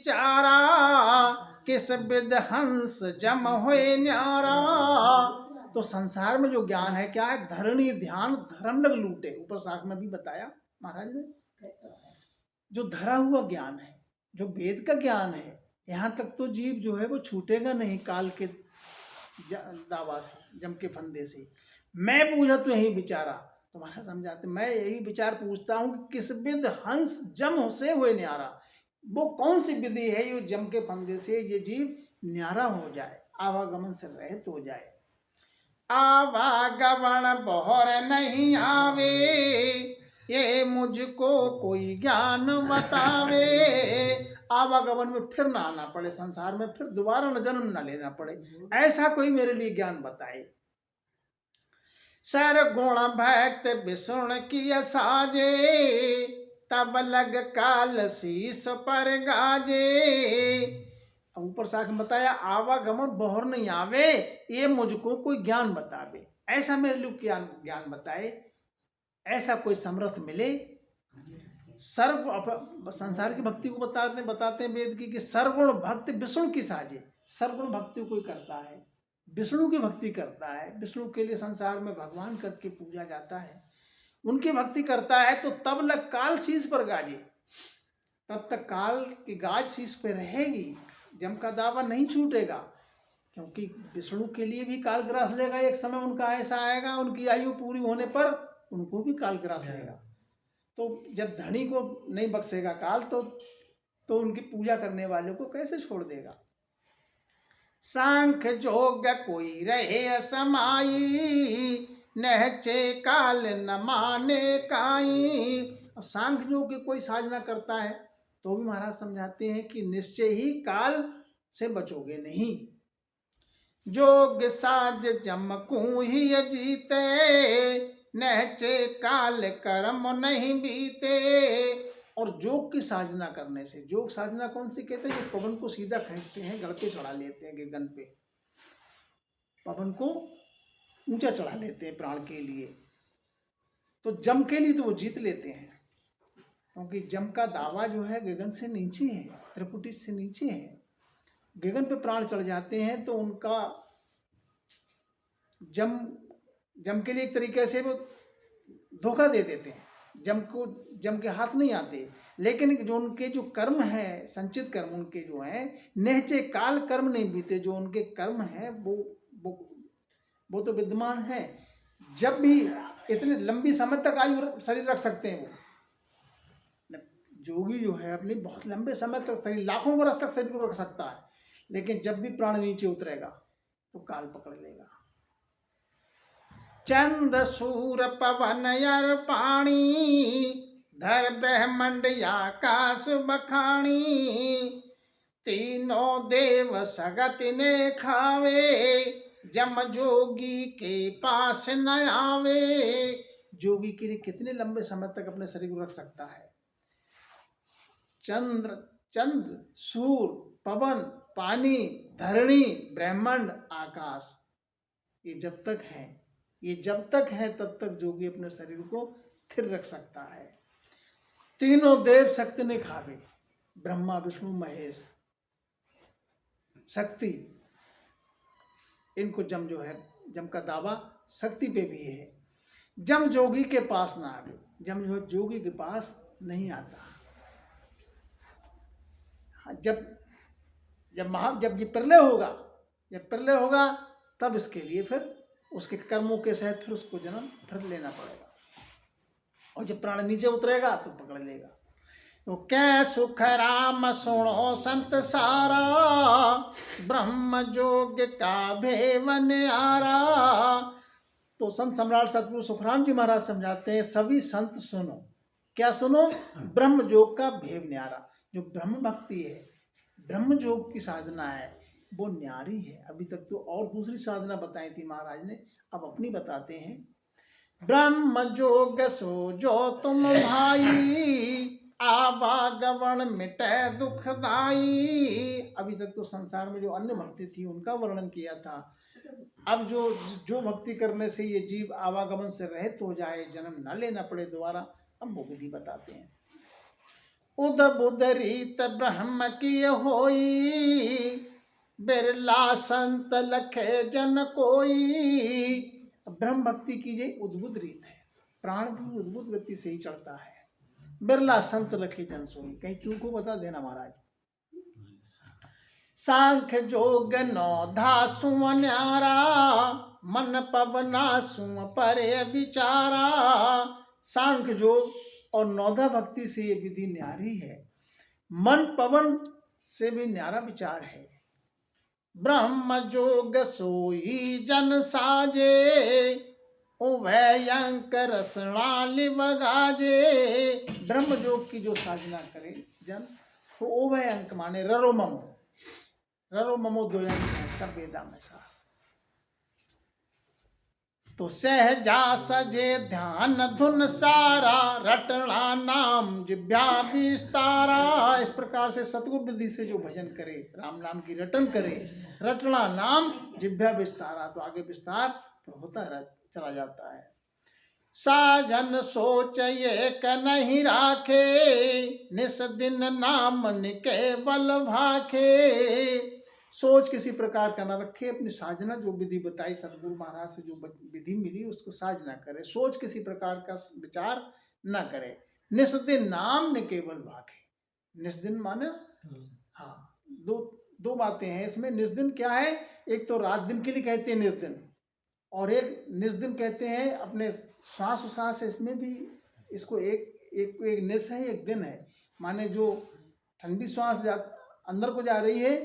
विचारा, किस विद हंस जम होए न्यारा। तो संसार में जो ज्ञान है क्या है? धरणी ध्यान धर्म लग लूटे। ऊपर साख में भी बताया महाराज ने, जो धरा हुआ ज्ञान है, जो वेद का ज्ञान है, यहाँ तक तो जीव जो है वो छूटेगा नहीं काल के दावा से, जम के फंदे से। मैं पूछा तो यही विचारा, तुम्हारा समझाते मैं यही विचार पूछता हूँ कि किस विद हंस जम से हुए न्यारा। वो कौन सी विधि है जो जम के फंदे से ये जीव न्यारा हो जाए, आवागमन से रहित हो जाए। आवागमन बहर नहीं आवे, ये मुझको कोई ज्ञान बतावे। आवागमन में फिर ना आना पड़े, संसार में फिर दोबारा न जन्म न लेना पड़े, ऐसा कोई मेरे लिए ज्ञान बताए। सर गुण भक्त विष्णु की साजे, तब लग काल शीस पर गाजे। ऊपर साख में बताया आवागमन बहर नहीं आवे, ये मुझको कोई ज्ञान बतावे, ऐसा मेरे लिए ज्ञान बताए, ऐसा कोई समर्थ मिले। सर्व संसार की भक्ति को बताते हैं वेद की कि सर्वगुण भक्त विष्णु की साजे। सर्वगुण भक्ति कोई करता है, विष्णु की भक्ति करता है, विष्णु के लिए संसार में भगवान करके पूजा जाता है, उनकी भक्ति करता है, तो तब लग काल शीश पर गाजे। तब तक काल की गाज शीश पे रहेगी, जम का दावा नहीं छूटेगा, क्योंकि विष्णु के लिए भी काल ग्रास लेगा। एक समय उनका ऐसा आएगा, उनकी आयु पूरी होने पर उनको भी काल ग्रास लेगा। तो जब धनी को नहीं बख्शेगा काल, तो उनकी पूजा करने वालों को कैसे छोड़ देगा। सांख जोग कोई रहे समाई, नहचे काल न माने काई। अब सांख जोग कोई साधना करता है तो भी महाराज समझाते हैं कि निश्चय ही काल से बचोगे नहीं। जोग साज जमकू ही जीते, नहचे काल कर्म नहीं बीते। और जोग की साधना करने से, जोग साधना कौन सी कहते हैं? जो पवन को सीधा खींचते हैं, गढ़ पे चढ़ा लेते हैं, गगन पे पवन को ऊंचा चढ़ा लेते हैं प्राण के लिए। तो जम के लिए तो वो जीत लेते हैं, क्योंकि जम का दावा जो है गगन से नीचे है, त्रिपुटी से नीचे है। गगन पे प्राण चढ़ जाते हैं तो उनका जम के लिए एक तरीके से वो धोखा दे देते हैं, जम के हाथ नहीं आते। लेकिन जो उनके जो कर्म है, संचित कर्म उनके जो है, नेहचे काल कर्म नहीं बीते। जो उनके कर्म है वो तो विद्यमान है, जब भी इतने लंबी समय तक आयु शरीर रख सकते हैं। वो जोगी जो है अपनी बहुत लंबे समय तक शरीर, लाखों वर्ष तक शरीर को रख सकता है, लेकिन जब भी प्राण नीचे उतरेगा तो काल पकड़ लेगा। चंद सूर पवन यर पानी, धर ब्रह्मंड आकाश बखानी। तीनों देव सगत ने खावे, जम जोगी के पास न आवे। जोगी के लिए कितने लंबे समय तक अपने शरीर को रख सकता है? चंद, सूर, पवन, पानी, धरणी, ब्रह्मांड, आकाश, ये जब तक है, ये जब तक है तब तक जोगी अपने शरीर को स्थिर रख सकता है। तीनों देव शक्ति ने खावे, ब्रह्मा विष्णु महेश, शक्ति, इनको जम जो है, जम का दावा शक्ति पे भी है। जम जोगी के पास ना आवे, जम जो जोगी के पास नहीं आता। जब ये प्रलय होगा तब इसके लिए फिर उसके कर्मों के सहित फिर उसको जन्म फिर लेना पड़ेगा, और जब प्राण नीचे उतरेगा तो पकड़ लेगा। तो कै सुख राम सुनो संत सारा, ब्रह्म जोग का भेवन आरा। तो संत सम्राट सतगुरु सुखराम जी महाराज समझाते हैं, सभी संत सुनो। क्या सुनो? ब्रह्म जोग का भेव न्यारा। जो ब्रह्म भक्ति है, ब्रह्म जोग की साधना है, वो न्यारी है। अभी तक तो और दूसरी साधना बताई थी महाराज ने, अब अपनी बताते हैं। ब्रह्म जोग सो जो तुम भाई, आवागमन मिटे दुखदाई। अभी तक तो संसार में जो अन्य भक्ति थी उनका वर्णन किया था। अब जो भक्ति करने से ये जीव आवागमन से रहित हो जाए, जन्म न लेना पड़े दोबारा, अब वो विधि बताते हैं। उद बुध रीत ब्रह्म की होई, बिरला संत लखे जन कोई। ब्रह्म भक्ति कीजिए उद्भुत रीत है, प्राण भी उद्भुत गति से ही चढ़ता है। बिरला संत लखे जन सोई, कहीं चूक हो बता देना महाराज। सांख्य जोग नौ धासु न्यारा, मन पवना सुम परे विचारा। सांख्य जोग और नौधा भक्ति से ये विधि न्यारी है, मन पवन से भी न्यारा विचार है। ब्रह्म जोग सोई जन साजे, उभयंक रसना लिव गाजे। ब्रह्म जोग की जो साधना करे जन, तो उभय अंक माने ररो ममो, ररो ममो दो अंक है सब वेदा में सा। तो सहजा सजे ध्यान धुन सारा, रटना नाम जिभ्या विस्तारा। इस प्रकार से सतगुरु विधि से जो भजन करे, राम नाम की रटन करे, रटना नाम जिभ्या विस्तारा, तो आगे विस्तार होता चला जाता है। साजन सोच एक नहीं राखे, निस दिन नाम केवल भाखे। सोच किसी प्रकार का न रखे, अपनी साधना जो विधि बताई सतगुरु महाराज से जो विधि मिली उसको साधना करे, सोच किसी प्रकार का विचार न करे। निस दिन नाम न केवल भाखे। निस दिन माने हाँ, दो बातें हैं इसमें। निस दिन क्या है, एक तो रात दिन के लिए कहते हैं निस दिन, और एक निस दिन कहते हैं अपने श्वास उश्वास, इसमें भी इसको एक निस है एक दिन है। माने जो ठंडी श्वास अंदर को जा रही है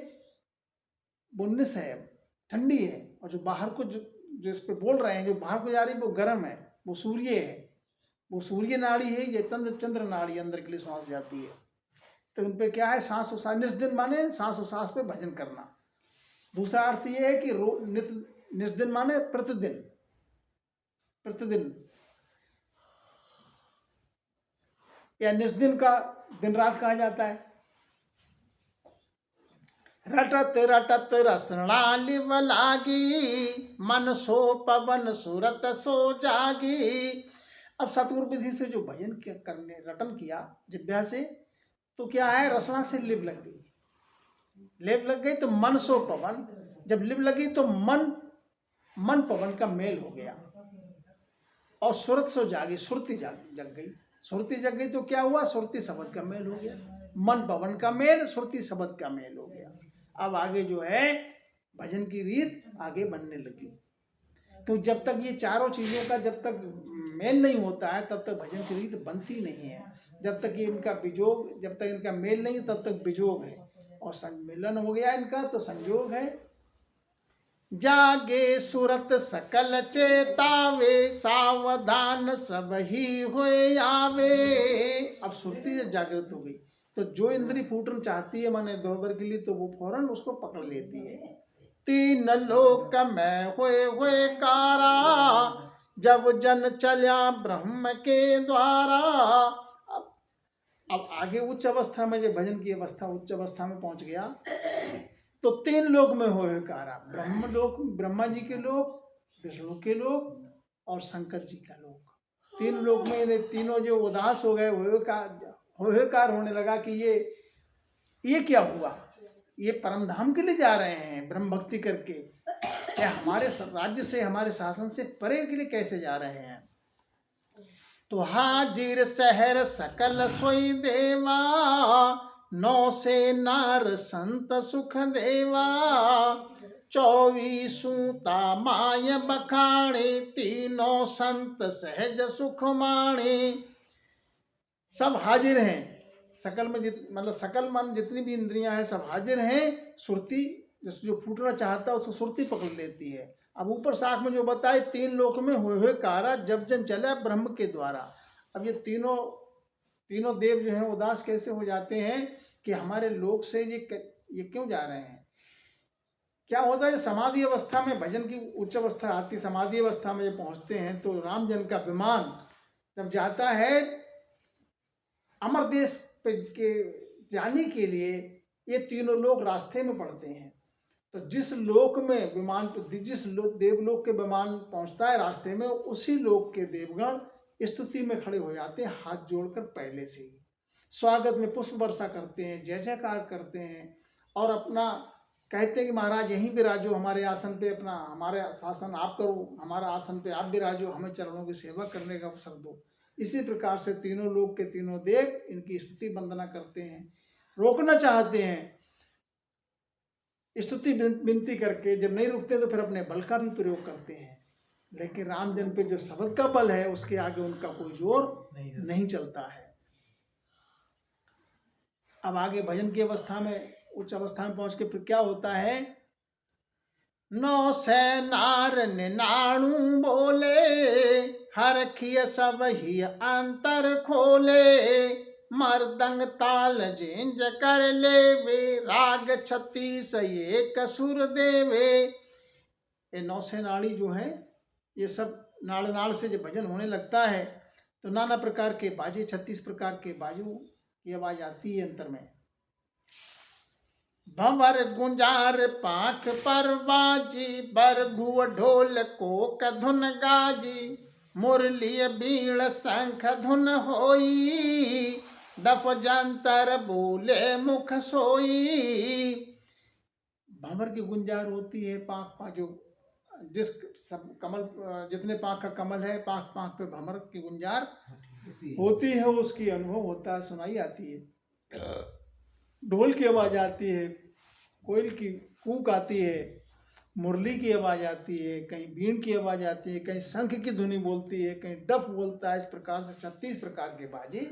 वो निस है, ठंडी है, और जो बाहर को जो इस पे बोल रहे हैं जो बाहर को जा रही है वो गर्म है, वो सूर्य है, वो सूर्य नाड़ी है, ये चंद्र नाड़ी अंदर के लिए श्वास जाती है। तो उन पे क्या है, सांस उश्वास। निस दिन माने सांस उश्वास पे भजन करना। दूसरा अर्थ ये है कि निस दिन माने प्रतिदिन, प्रतिदिन या निस दिन का दिन रात कहा जाता है। रटत रटत रसना लिव लागी, मन सो पवन सुरत सो जागी। अब सतगुरु विधि से जो भजन करने रटन किया जिभ्या से, तो क्या है, रसना से लिव लग गई, लिव लग गई तो मन सो पवन। जब लिव लगी तो मन पवन का मेल हो गया, और सुरत सो जागी, सुरती जग गई। सुरती जग गई तो क्या हुआ, सुरती शब्द का मेल हो गया, मन पवन का मेल, सुरती शब्द का मेल हो गया। अब आगे जो है भजन की रीत आगे बनने लगी। तो जब तक ये चारों चीजों का जब तक मेल नहीं होता है तब तक भजन की रीत बनती नहीं है। जब तक ये इनका बिजोग, जब तक इनका मेल नहीं तब तक बिजोग है, और सम्मिलन हो गया इनका तो संयोग है। जागे सुरत सकल चेतावे, सावधान सब ही होए आवे। अब सुरती जब जागृत हो गई तो जो इंद्री फूटन चाहती है माने इधर उधर के लिए, तो वो फौरन उसको पकड़ लेती है। तीन लोक में हुए कारा, जब जन चल्या ब्रह्म के द्वारा। अब आगे उच्च अवस्था में, जब भजन की अवस्था उच्च अवस्था में पहुंच गया तो तीन लोक में हुए कारा, ब्रह्म लोक, ब्रह्मा जी के लोक, विष्णु के लोक और शंकर जी का लोक। तीन लोक में तीनों जो उदास हो गए, होकार होने लगा कि ये क्या हुआ, ये परम धाम के लिए जा रहे हैं ब्रह्म भक्ति करके, क्या हमारे राज्य से हमारे शासन से परे के लिए कैसे जा रहे हैं। तो हाजिर शहर सकल सोई देवा, नौ से नार संत सुख देवा। 24 माय बखाणे, तीनों संत सहज सुख माणे। सब हाजिर हैं, सकल में मतलब सकल मन जितनी भी इंद्रियां हैं सब हाजिर हैं। सुरती जो फूटना चाहता है उसको सुरती पकड़ लेती है। अब ऊपर साख में जो बताए, तीन लोक में हुए कारा, जब जन चला ब्रह्म के द्वारा। अब ये तीनों देव जो हैं उदास कैसे हो जाते हैं कि हमारे लोक से ये क्यों जा रहे हैं। क्या होता है, समाधि अवस्था में भजन की उच्च अवस्था आती, समाधि अवस्था में जब पहुंचते हैं तो राम जन का विमान जब जाता है अमर देश के जाने के लिए, ये तीनों लोग रास्ते में पड़ते हैं। तो जिस लोक में विमान, जिस देवलोक के विमान पहुंचता है रास्ते में, उसी लोक के देवगण स्तुति में खड़े हो जाते हैं हाथ जोड़कर पहले से ही। स्वागत में पुष्प वर्षा करते हैं, जय जयकार करते हैं और अपना कहते हैं कि महाराज यहीं विराजो हमारे आसन पे, अपना हमारे शासन आप करो, हमारा आसन पे आप विराजो, हमें चरणों की सेवा करने का अवसर दो। इसी प्रकार से तीनों लोक के तीनों देव इनकी स्तुति वंदना करते हैं, रोकना चाहते हैं, स्तुति विनती करके जब नहीं रुकते तो फिर अपने बल का भी प्रयोग करते हैं। लेकिन राम जन्म पे जो शब्द का बल है उसके आगे उनका कोई जोर नहीं चलता है। अब आगे भजन की अवस्था में, उच्च अवस्था में पहुंच के फिर क्या होता है, नौ से नार नाणु बोले, हरखिय सब ही अंतर खोले, मर्दंग ताल जिंज कर लेवे, राग 36 एक सुर देवे। ये नौ से नाड़ी जो है ये सब नाड़ नाड़ से जब भजन होने लगता है तो नाना प्रकार के बाजे, 36 प्रकार के बाजू की आवाज आती है अंतर में। भंवर गुंजार पाख पर बाजी, बरघुव ढोल कोक धुन गाजी, मुरली बीड़ शंख धुन होई, डफ जंतर बोले मुख सोई। भंवर की गुंजार होती है, पाख जो जिस सब कमल, जितने पाख का कमल है, पाख पाख पे भंवर की गुंजार होती है, उसकी अनुभव होता है, सुनाई आती है। ढोल की आवाज आती है, कोयल की कूक आती है, मुरली की आवाज आती है, कहीं बीन की आवाज आती है, कहीं शंख की धुनी बोलती है, कहीं डफ बोलता है। इस प्रकार से 36 प्रकार के बाजे